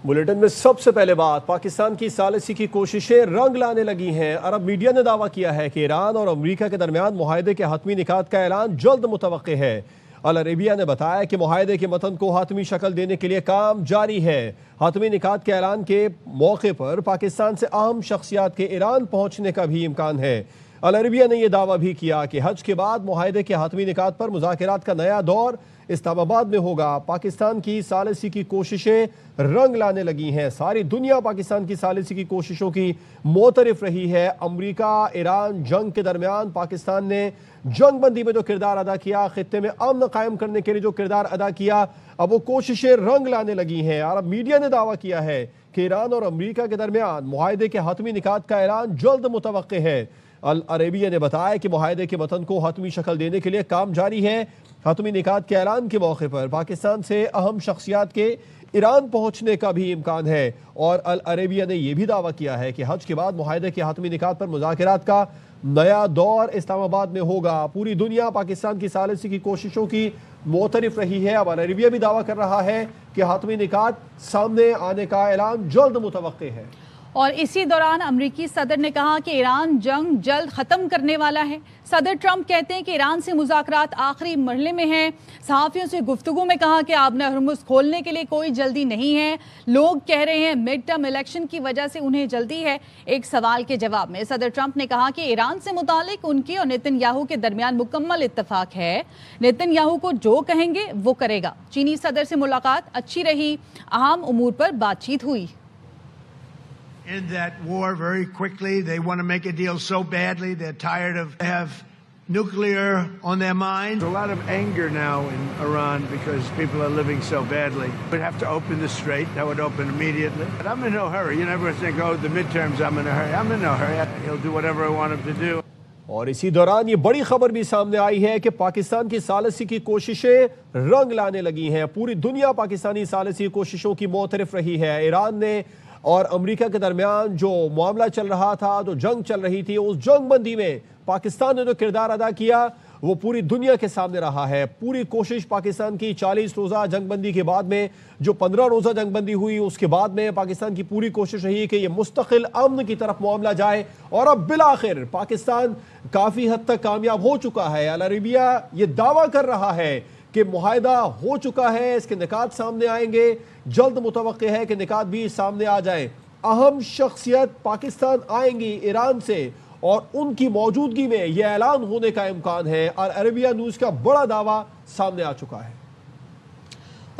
Bulletin में सबसे पहले बात, पाकिस्तान की सालिसी की कोशिशें रंग लाने लगी हैं। अरब मीडिया ने दावा किया है कि ईरान और अमेरिका के दरमियान मुआहदे के हतमी निकात का ऐलान जल्द मुतवक्के है। अल अरेबिया ने बताया कि मुआहदे के मतन को हतमी शक्ल देने के लिए काम जारी है। हतमी निकात के ऐलान के मौके पर पाकिस्तान से अहम शख्सियात के ईरान पहुंचने का भी इम्कान है। अल अरेबिया ने यह दावा भी किया कि हज के बाद मुआहदे के हतमी निकात पर मुज़ाकरात का नया दौर इस्लामाबाद में होगा। पाकिस्तान की सालिसी की कोशिशें रंग लाने लगी हैं। सारी दुनिया पाकिस्तान की सालिसी की कोशिशों की मोतरफ रही है। अमेरिका ईरान जंग के दरमियान पाकिस्तान ने जंग बंदी में जो किरदार अदा किया, खित्ते में अमन कायम करने के लिए जो किरदार अदा किया, अब वो कोशिशें रंग लाने लगी हैं। अरब मीडिया ने दावा किया है कि ईरान और अमेरिका के दरमियान मुआहदे के हतमी निकात का ऐलान जल्द मुतवक्के है। अल अरेबिया ने बताया कि मुआहदे के मतन को हतमी शक्ल देने के लिए काम जारी है। हतमी निकात के ऐलान के मौके पर पाकिस्तान से अहम शख्सियात के ईरान पहुंचने का भी इम्कान है। और अल अरेबिया ने यह भी दावा किया है कि हज के बाद मुआहदे के हतमी निकात पर मुज़ाकरात का नया दौर इस्लामाबाद में होगा। पूरी दुनिया पाकिस्तान की सालिसी की कोशिशों की मोतरफ रही है। अब अल अरेबिया भी दावा कर रहा है कि हतमी निकात सामने आने का ऐलान जल्द मुतवक्के है। और इसी दौरान अमरीकी सदर ने कहा कि ईरान जंग जल्द ख़त्म करने वाला है। सदर ट्रंप कहते हैं कि ईरान से मुज़ाकरात आखिरी मरहले में हैं। सहाफ़ियों से गुफ्तगू में कहा कि आबना हरमुज़ खोलने के लिए कोई जल्दी नहीं है। लोग कह रहे हैं मिड टर्म इलेक्शन की वजह से उन्हें जल्दी है। एक सवाल के जवाब में सदर ट्रंप ने कहा कि ईरान से मुतालिक उनकी और नेतन्याहू के दरमियान मुकम्मल इत्तफाक है। नेतन्याहू को जो कहेंगे वो करेगा। चीनी सदर से मुलाकात अच्छी रही, अहम उमूर पर बातचीत हुई। End that war very quickly. They want to make a deal so badly. They're tired of have nuclear on their mind. There's a lot of anger now in Iran because people are living so badly. We'd have to open the strait. That would open immediately. But I'm in no hurry. You never think, oh, the midterms, I'm in a hurry. I'm in no hurry. He'll do whatever I want him to do. और इसी दौरान ये बड़ी खबर भी सामने आई है कि पाकिस्तान की सालिसी की कोशिशें रंग लाने लगी हैं। पूरी दुनिया पाकिस्तानी सालिसी कोशिशों की मोतरफ रही है। ईरान ने और अमेरिका के दरमियान जो मामला चल रहा था, जो जंग चल रही थी, उस जंग बंदी में पाकिस्तान ने जो किरदार अदा किया वो पूरी दुनिया के सामने रहा है। पूरी कोशिश पाकिस्तान की 40 रोज़ा जंग बंदी के बाद में जो 15 रोज़ा जंग बंदी हुई, उसके बाद में पाकिस्तान की पूरी कोशिश रही कि ये मुस्तकिल अमन की तरफ मामला जाए। और अब बिलाखिर पाकिस्तान काफ़ी हद तक कामयाब हो चुका है। अल अरेबिया ये दावा कर रहा है कि मुआहदा हो चुका है, इसके निकात सामने आएंगे। जल्द मुतवक्के है कि निकात भी सामने आ जाए। अहम शख्सियत पाकिस्तान आएंगी ईरान से और उनकी मौजूदगी में यह ऐलान होने का इम्कान है। और अरेबिया न्यूज़ का बड़ा दावा सामने आ चुका है।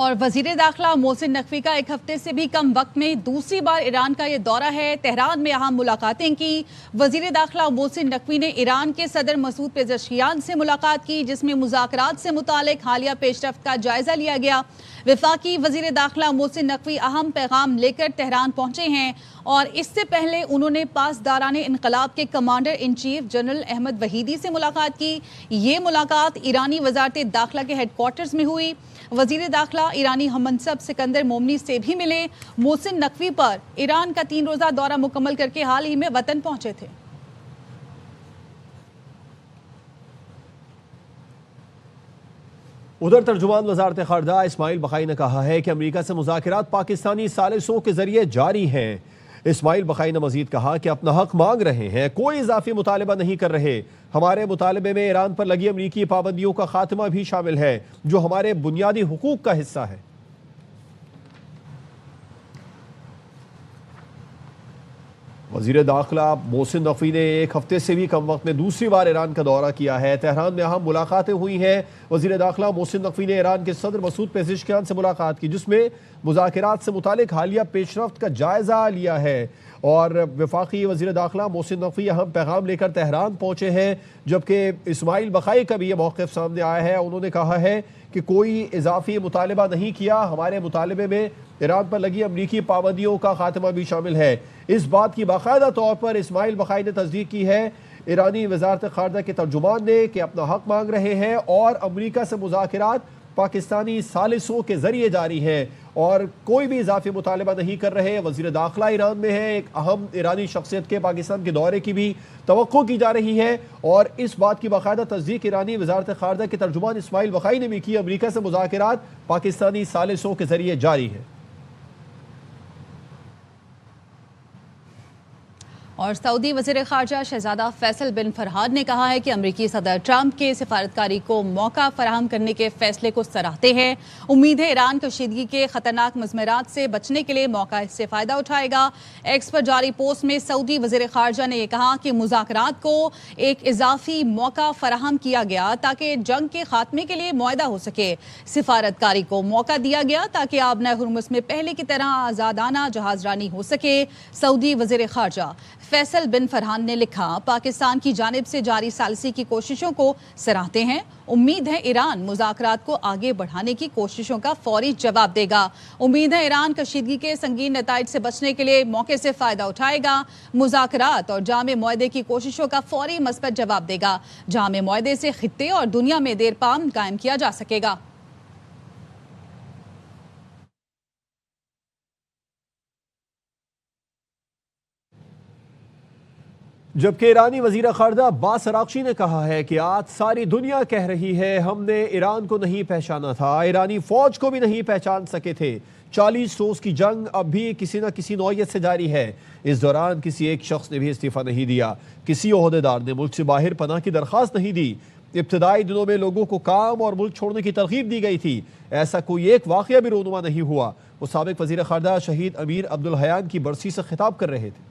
और वजीर दाखिला मोहसिन नकवी का एक हफ्ते से भी कम वक्त में दूसरी बार ईरान का ये दौरा है। तेहरान में अहम मुलाकातें की। वजीर दाखिला मोहसिन नकवी ने ईरान के सदर मसूद पेज़ेश्कियान से मुलाकात की, जिसमें मुज़ाकरात से मुतालिक हालिया पेशरफ्त का जायजा लिया गया। वफाकी वजीर दाखिला मोहसिन नकवी अहम पैगाम लेकर तेहरान पहुंचे हैं और इससे पहले उन्होंने पासदारान इनकलाब के commander in chief general Ahmad Vahidi से मुलाकात की। ये मुलाकात ईरानी वजारत दाखिला के हेडक्वार्टर्स में हुई। वजीर दाखिला ईरानी हममनसब सिकंदर मोमनी से भी मिले। मोहसिन नकवी पर ईरान का 3 रोज़ा दौरा मुकम्मल करके हाल ही में वतन पहुंचे थे। उधर तर्जुमान वजारत खारजा इस्माइल बखाई ने कहा है कि अमेरिका से मुज़ाकरात पाकिस्तानी सालिसों के जरिए जारी हैं। इस्माइल बखाई ने मजीद कहा कि अपना हक मांग रहे हैं, कोई इजाफी मुतालबा नहीं कर रहे। हमारे मुतालबे में ईरान पर लगी अमरीकी पाबंदियों का खात्मा भी शामिल है, जो हमारे बुनियादी हुकूक का हिस्सा है। वज़ीर दाखिला मोहसिन नकवी ने एक हफ्ते से भी कम वक्त में दूसरी बार ईरान का दौरा किया है। तेहरान में अहम मुलाकातें हुई हैं। वज़ीर दाखिला मोहसिन नकवी ने ईरान के सदर मसूद पेज़ेश्कियान से मुलाकात की, जिसमें मुज़ाकरात से मुतालिक हालिया पेशरफ्त का जायज़ा लिया है। और वफाकी वज़ीर दाखिला मोहसिन नकवी अहम पैगाम लेकर तेहरान पहुँचे हैं, जबकि इस्माइल बखाई का भी ये मौक़िफ़ सामने आया है। उन्होंने कहा है कि कोई इजाफी मुतालबा नहीं किया, हमारे मुतालबे में ईरान पर लगी अमरीकी पाबंदियों का खात्मा भी शामिल है। इस बात की बाकायदा तौर पर इस्माइल बखाई ने तस्दीक की है ईरानी वजारत खारजा के तर्जुमान ने कि अपना हक मांग रहे हैं और अमरीका से मुज़ाकरात पाकिस्तानी सालिसों के जरिए जारी है और कोई भी इजाफी मुतालबा नहीं कर रहे। वज़ीर दाखिला ईरान में है। एक अहम ईरानी शख्सियत के पाकिस्तान के दौरे की भी तवक्को की जा रही है और इस बात की बाकायदा तस्दीक ईरानी वजारत खारजा के तर्जुमान इस्माइल बखाई ने भी की। अमरीका से मुज़ाकरात पाकिस्तानी सालिसों के जरिए जारी है। और सऊदी वज़ीर ख़ारजा शहज़ादा फैसल बिन फरहाद ने कहा है कि अमरीकी सदर ट्रंप के सिफारतकारी को मौका फराहम करने के फैसले को सराहते हैं। उम्मीद है ईरान कशीदगी के खतरनाक मज़मरात से बचने के लिए मौका से फ़ायदा उठाएगा। एक्स पर जारी पोस्ट में सऊदी वज़ीर ख़ारजा ने यह कहा कि मुज़ाकरात को एक इजाफी मौका फराहम किया गया ताकि जंग के खात्मे के लिए मुआहदा हो सके। सिफारतकारी को मौका दिया गया ताकि आबना हुर्मुज़ में पहले की तरह आज़ादाना जहाजरानी हो सके। सऊदी वज़ीर ख़ारजा फैसल बिन फरहाद ने लिखा, पाकिस्तान की जानिब से जारी सालसी की कोशिशों को सराहते हैं। उम्मीद है ईरान मुज़ाकरात को आगे बढ़ाने की कोशिशों का फौरी जवाब देगा। उम्मीद है ईरान कशीदगी के संगीन नताइज से बचने के लिए मौके से फ़ायदा उठाएगा। मुज़ाकरात और जामे मुआहदे की कोशिशों का फौरी मस्बत जवाब देगा। जामे मुआहदे से खित्ते और दुनिया में देरपाम कायम किया जा सकेगा। जबकि ईरानी वज़ीर ख़ारजा अब्बास अराग़ची ने कहा है कि आज सारी दुनिया कह रही है हमने ईरान को नहीं पहचाना था, ईरानी फ़ौज को भी नहीं पहचान सके थे। 40 रोज़ की जंग अब भी किसी न किसी नौयत से जारी है। इस दौरान किसी एक शख्स ने भी इस्तीफ़ा नहीं दिया, किसी ओहदेदार ने मुल्क से बाहर पनाह की दरख्वास्त नहीं दी। इब्तदाई दिनों में लोगों को काम और मुल्क छोड़ने की तरगीब दी गई थी। ऐसा कोई एक वाक़या भी रोनुमा नहीं हुआ। वो साबिक़ वज़ीर ख़ारजा शहीद अमीर अब्दुल हयान की बरसी से खिताब कर रहे थे।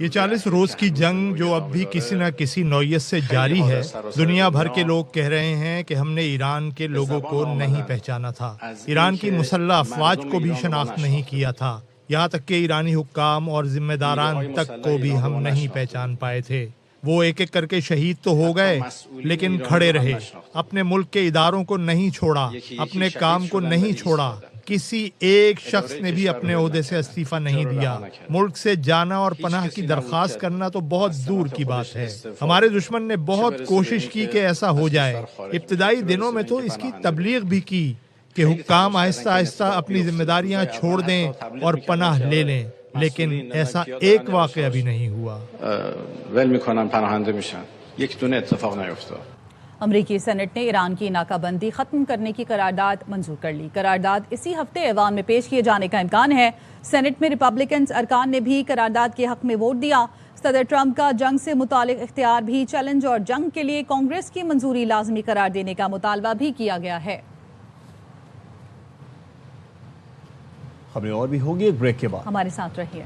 ये 40 रोज की जंग जो अब भी किसी न किसी नौयत से जारी है, दुनिया भर के लोग कह रहे हैं कि हमने ईरान के लोगों को नहीं पहचाना था, ईरान की मुसल्लह अफवाज को भी शनाख्त नहीं किया था, यहाँ तक कि ईरानी हुक्काम और जिम्मेदारान तक को भी हम नहीं पहचान पाए थे। वो एक एक करके शहीद तो हो गए, लेकिन खड़े रहे, अपने मुल्क के इदारों को नहीं छोड़ा, अपने काम को नहीं छोड़ा। किसी एक शख्स ने भी अपने ओहदे से इस्तीफा नहीं दिया। मुल्क से जाना और पनाह की दरख्वास्त करना तो बहुत दूर की बात है। हमारे दुश्मन ने बहुत कोशिश की कि ऐसा हो जाए। इब्तदाई दिनों में तो इसकी तबलीग भी की कि हुक्काम आहिस्ता आहिस्ता अपनी जिम्मेदारियां छोड़ दें और पनाह ले लें, लेकिन ऐसा एक वाक़या भी नहीं हुआ। अमरीकी सेनेट ने ईरान की नाकाबंदी खत्म करने की करारदाद मंजूर कर ली। करारदाद इसी हफ्ते ऐवान में पेश किए जाने का इम्कान है। सेनेट में रिपब्लिकन अरकान ने भी करारदाद के हक में वोट दिया। सदर ट्रंप का जंग से मुतालिक इख्तियार भी चैलेंज और जंग के लिए कांग्रेस की मंजूरी लाजमी करार देने का मुतालबा भी किया गया है। खबरें और भी होंगी एक ब्रेक के बाद, हमारे साथ रहिए।